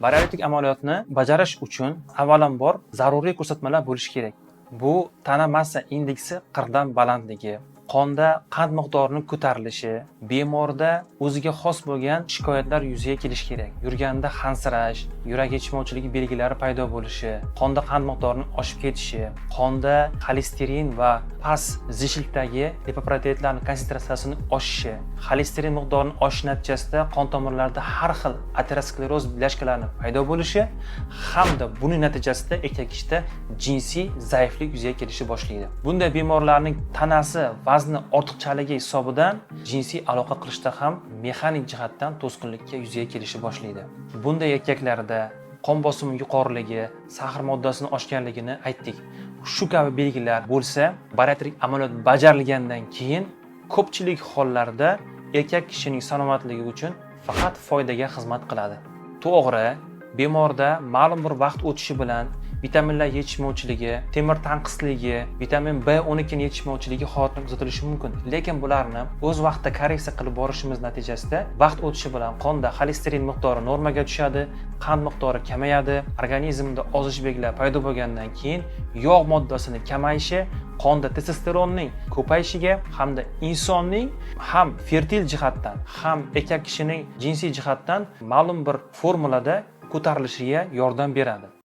Bariatrik amaliyotni bajarish uchun avvalambor zaruriy ko'rsatmalar bo'lishi kerak. Bu tana massa indeksi 40 dan balandligi, qonda qand miqdorining ko'tarilishi, bemorda o'ziga xos bo'lgan shikoyatlar yuzaga kelishi kerak. Yurganda hansirash, yurak yetishmovchiligi belgilari paydo bo'lishi, qonda qand miqdorining oshib ketishi, qonda xolesterin va past zichllikdagi lipoproteinlarning konsentratsiyasining oshishi, xolesterin miqdorining oshishi natijasida qon tomirlarida har xil ateroskleroz bilashkalarining paydo bo'lishi hamda buning natijasida erkak kishida jinsiy zaiflik yuzaga kelishni boshlaydi. Bunday bemorlarning tanasi vazni ortiqchaligi hisobidan jinsiy aloqa qilishda ham mexanik jihatdan to'sqinlikka yuzaga kelishni boshlaydi. Bunday erkaklarda qon bosimi yuqoriligi, sag'ir moddasining oshganligini aytdik. Shu kabi belgilar bo'lsa, bariatrik amaliyot bajarilgandan keyin ko'pchilik hollarda erkak kishining salomatligi uchun faqat foydaga xizmat qiladi. To'g'ri, bemorda ma'lum bir vaqt o'tishi bilan vitaminlar yetishmovchiligi, temir tanqisligi, vitamin B12 ning yetishmovchiligi holatlar kuzatilishi mumkin. Lekin bularni o'z vaqtida korreksiya qilib borishimiz natijasida vaqt o'tishi bilan qonda xolesterin miqdori normaga tushadi, qand miqdori kamayadi, organizmda ozish belgilari paydo bo'lgandan keyin yog' moddasining kamayishi, qonda testosteronning ko'payishiga hamda insonning ham fertil jihatdan, ham erkak kishining jinsiy jihatdan ma'lum bir formulada ko'tarilishiga yordam beradi.